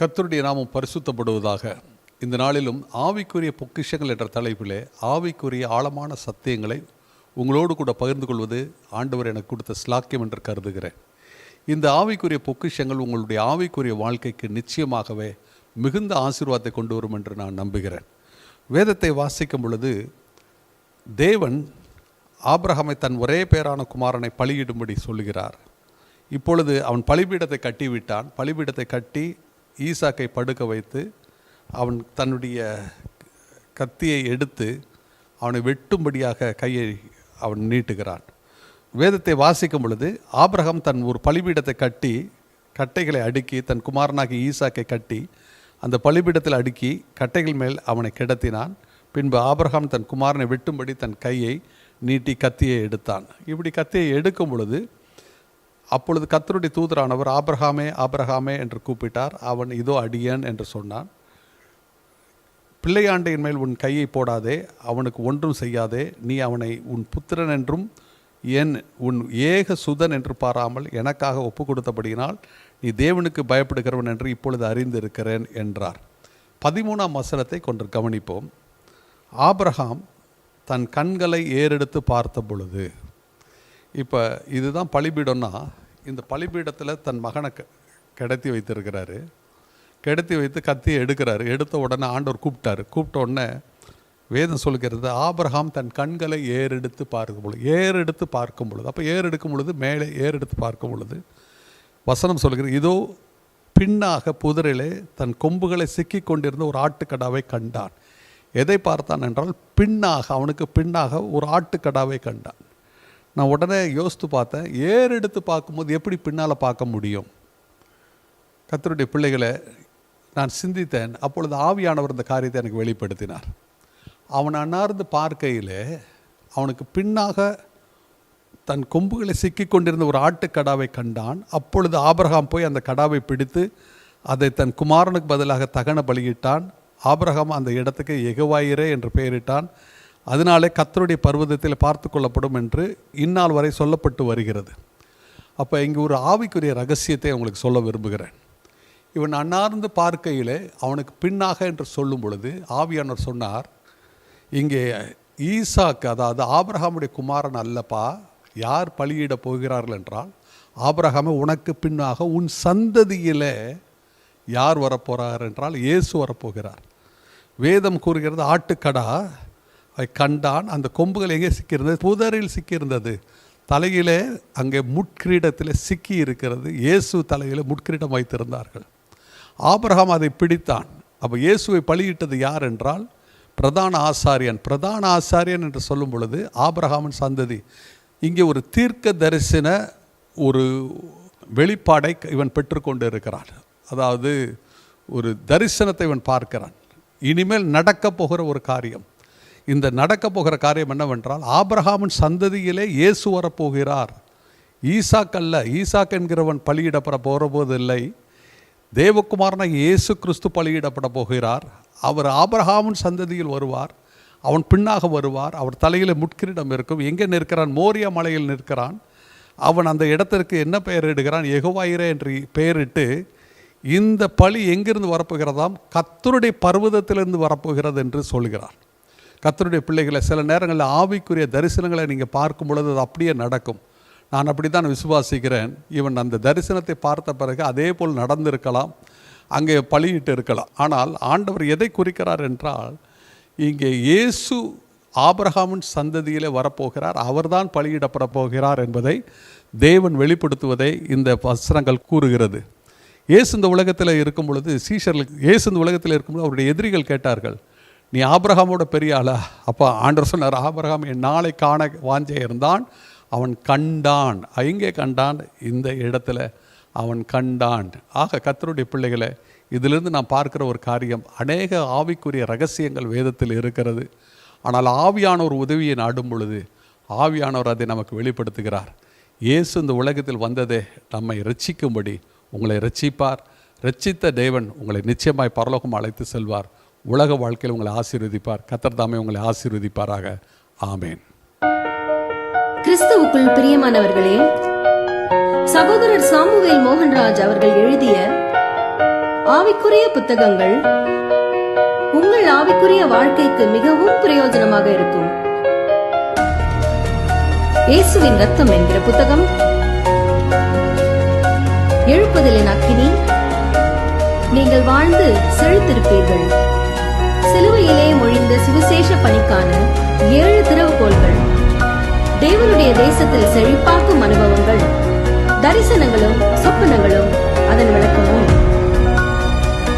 கர்த்தருடைய நாமம் பரிசுத்தப்படுவதாக. இந்த நாளிலும் ஆவிக்குரிய பொக்கிஷங்கள் என்ற தலைப்பிலே ஆவிக்குரிய ஆழமான சத்தியங்களை உங்களோடு கூட பகிர்ந்து கொள்வது ஆண்டவர் எனக்கு கொடுத்த ஸ்லாக்கியம் என்று கருதுகிறேன். இந்த ஆவிக்குரிய பொக்கிஷங்கள் உங்களுடைய ஆவிக்குரிய வாழ்க்கைக்கு நிச்சயமாகவே மிகுந்த ஆசீர்வாதத்தை கொண்டு வரும் என்று நான் நம்புகிறேன். வேதத்தை வாசிக்கும் பொழுது தேவன் ஆபிரகாமை தன் ஒரே பேரான குமாரனை பலியிடும்படி சொல்லுகிறார். இப்பொழுது அவன் பலிபீடத்தை கட்டிவிட்டான். பலிபீடத்தை கட்டி ஈசாக்கை படுக்க வைத்து அவன் தன்னுடைய கத்தியை எடுத்து அவனை வெட்டும்படியாக கையை அவன் நீட்டுகிறான். வேதத்தை வாசிக்கும் பொழுது ஆபிரகாம் தன் ஒரு பலிபீடத்தை கட்டி கட்டைகளை அடுக்கி தன் குமாரனாகி ஈசாக்கை கட்டி அந்த பலிபீடத்தில் அடுக்கி கட்டைகள் மேல் அவனை கிடத்தினான். பின்பு ஆபிரகாம் தன் குமாரனை வெட்டும்படி தன் கையை நீட்டி கத்தியை எடுத்தான். இப்படி கத்தியை எடுக்கும் பொழுது அப்பொழுது கர்த்தருடைய தூதரானவர் ஆபிரகாமே ஆபிரகாமே என்று கூப்பிட்டார். அவன் இதோ அடியேன் என்று சொன்னான். பிள்ளையாண்டையின் மேல் உன் கையை போடாதே, அவனுக்கு ஒன்றும் செய்யாதே, நீ அவனை உன் புத்திரன் என்றும் உன் ஏக சுதன் என்று பாராமல் எனக்காக ஒப்பு கொடுத்தபடியினால் நீ தேவனுக்கு பயப்படுகிறவன் என்று இப்பொழுது அறிந்திருக்கிறேன் என்றார். 13ஆம் வசனத்தை கொண்டு கவனிப்போம். ஆபிரகாம் தன் கண்களை ஏறெடுத்து பார்த்த பொழுது, இப்போ இதுதான் பலிபீடம்னா, இந்த பலிபீடத்தில் தன் மகனை கிடத்தி வைத்திருக்கிறாரு. கிடத்தி வைத்து கத்தியை எடுக்கிறாரு. எடுத்த உடனே ஆண்டவர் கூப்பிட்ட உடனே வேதம் சொல்கிறது ஆபிரகாம் தன் கண்களை ஏறெடுத்து பார்க்கும் பொழுது அப்போ ஏறெடுக்கும் பொழுது மேலே ஏறெடுத்து பார்க்கும் பொழுது வசனம் சொல்கிறது, இதோ பின்னாக புதரிலே தன் கொம்புகளை சிக்கி கொண்டிருந்த ஒரு ஆட்டுக்கடாவை கண்டான். எதை பார்த்தான் என்றால் அவனுக்கு பின்னாக ஒரு ஆட்டுக்கடாவை கண்டான். நான் உடனே யோசித்து பார்த்தேன், ஏறெடுத்து பார்க்கும்போது எப்படி பின்னால் பார்க்க முடியும்? கர்த்தருடைய பிள்ளைகளை நான் சிந்தித்தேன். அப்பொழுது ஆவியானவர் இந்த காரியத்தை எனக்கு வெளிப்படுத்தினார். அவன் அன்னார்ந்து பார்க்கையில் அவனுக்கு பின்னாக தன் கொம்புகளை சிக்கி கொண்டிருந்த ஒரு ஆட்டுக்கடாவை கண்டான். அப்பொழுது ஆபிரகாம் போய் அந்த கடாவை பிடித்து அதை தன் குமாரனுக்கு பதிலாக தகன பலியிட்டான். ஆபிரகாம் அந்த இடத்துக்கு யெகோவாயிரே என்று பெயரிட்டான். அதனாலே கர்த்தருடைய பர்வதத்தில் பார்த்து கொள்ளப்படும் என்று இந்நாள் வரை சொல்லப்பட்டு வருகிறது. அப்போ இங்கே ஒரு ஆவிக்குரிய ரகசியத்தை உங்களுக்கு சொல்ல விரும்புகிறேன். இவன் அன்னார்ந்து பார்க்கையிலே அவனுக்கு பின்னாக என்று சொல்லும் பொழுது ஆவியானவர் சொன்னார், இங்கே ஈசாக்கு, அதாவது ஆபிரகாமுடைய குமாரன் அல்லப்பா, யார் பலியிட போகிறார்கள் என்றால் ஆபிரகாமை உனக்கு பின்னாக உன் சந்ததியிலே யார் வரப்போகிறார் என்றால் இயேசு வரப்போகிறார். வேதம் கூறுகிறது ஆட்டுக்கடா அதை கண்டான். அந்த கொம்புகள் எங்கே சிக்கியிருந்தது? புதரில் சிக்கியிருந்தது. தலையிலே அங்கே முட்கிரீடத்தில் சிக்கி இருக்கிறது. இயேசு தலையில் முட்கிரீடம் வைத்திருந்தார்கள். ஆபிரகாம் அதை பிடித்தான். அப்போ இயேசுவை பலியிட்டது யார் என்றால் பிரதான ஆசாரியன் என்று சொல்லும் பொழுது ஆபிரகாமின் சந்ததி. இங்கே ஒரு தீர்க்க தரிசன ஒரு வெளிப்பாடை இவன் பெற்றுக்கொண்டு இருக்கிறான். அதாவது ஒரு தரிசனத்தை இவன் பார்க்கிறான். இனிமேல் நடக்கப் போகிற ஒரு காரியம். இந்த நடக்கப் போகிற காரியம் என்னவென்றால் ஆபிரகாமின் சந்ததியிலே இயேசு வரப்போகிறார். ஈசாக் என்கிறவன் பலியிடப்பட போகிறபோது இல்லை, தேவகுமாரனாக இயேசு கிறிஸ்து பலியிடப்பட போகிறார். அவர் ஆபிரகாமின் சந்ததியில் வருவார். அவன் பின்னாக வருவார். அவர் தலையில் முட்கிரீடம் இருக்கும். எங்கே நிற்கிறான்? மோரியா மலையில் நிற்கிறான். அவன் அந்த இடத்திற்கு என்ன பெயரிடுகிறான்? யெகோவாயிரே என்று பெயரிட்டு, இந்த பலி எங்கிருந்து வரப்போகிறதாம்? கர்த்தருடைய பர்வதத்திலிருந்து வரப்போகிறது என்று சொல்கிறார். கர்த்தருடைய பிள்ளைகளை, சில நேரங்களில் ஆவிக்குரிய தரிசனங்களை நீங்கள் பார்க்கும் பொழுது அது அப்படியே நடக்கும். நான் அப்படி தான் விசுவாசிக்கிறேன். இவன் அந்த தரிசனத்தை பார்த்த பிறகு அதே போல் நடந்திருக்கலாம், அங்கே பலியிட்டு இருக்கலாம். ஆனால் ஆண்டவர் எதை குறிக்கிறார் என்றால், இங்கே இயேசு ஆபிரகாமின் சந்ததியிலே வரப்போகிறார், அவர்தான் பலியிடப்பட போகிறார் என்பதை தேவன் வெளிப்படுத்துவதை இந்த வசனங்கள் கூறுகிறது. இயேசு இந்த உலகத்தில் இருக்கும் பொழுது அவருடைய எதிரிகள் கேட்டார்கள், நீ ஆபிரகாமோட பெரிய ஆளா? அப்போ ஆண்டவர் சொன்னார், ஆபிரகாம் என் நாளை காண வாஞ்சை இருந்தான், அவன் கண்டான். எங்கே கண்டான்? இந்த இடத்துல அவன் கண்டான். ஆக கர்த்தருடைய பிள்ளைகளை, இதிலிருந்து நான் பார்க்கிற ஒரு காரியம், அநேக ஆவிக்குரிய ரகசியங்கள் வேதத்தில் இருக்கிறது. ஆனால் ஆவியானவர் உதவியை நாடும் பொழுது ஆவியானவர் அதை நமக்கு வெளிப்படுத்துகிறார். இயேசு இந்த உலகத்தில் வந்ததே நம்மை இரட்சிக்கும்படி. உங்களை இரட்சிப்பார். இரட்சித்த தேவன் உங்களை நிச்சயமாய் பரலோகம் அழைத்து செல்வார். உலக வாழ்க்கையில் உங்களை ஆசீர்வதிப்பார். கர்த்தர் தாமே உங்களை ஆசீர்வதிப்பாராக. ஆமேன். கிறிஸ்துவுக்குள் பிரியமானவர்களே, சகோதரர் சாமுவேல் மோகன்ராஜ் அவர்கள் எழுதிய ஆவிக்குரிய புத்தகங்கள் உங்கள் ஆவிக்குரிய வாழ்க்கைக்கு மிகவும் பிரயோஜனமாக இருக்கும். இயேசுவின் ரத்தம் என்கிற புத்தகம், எழுப்புதலின் அக்கினி, நீங்கள் வாழ்ந்து செழித்திருப்பீர்கள், சிலுவையிலே மொழிந்த சுவிசேஷ பணிக்கான 7 திறவுகோல்கள், தேவனுடைய தேசத்தில் செழிப்பாக்கும் அனுபவங்கள், தரிசனங்களும் சொப்பனங்களும் அதன் விளக்கமும்,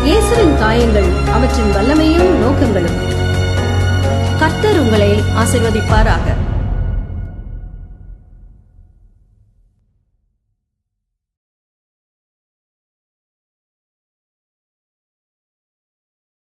இயேசுவின் காயங்கள் அவற்றின் வல்லமையும் நோக்கங்களும். கர்த்தர் உங்களை ஆசீர்வதிப்பாராக.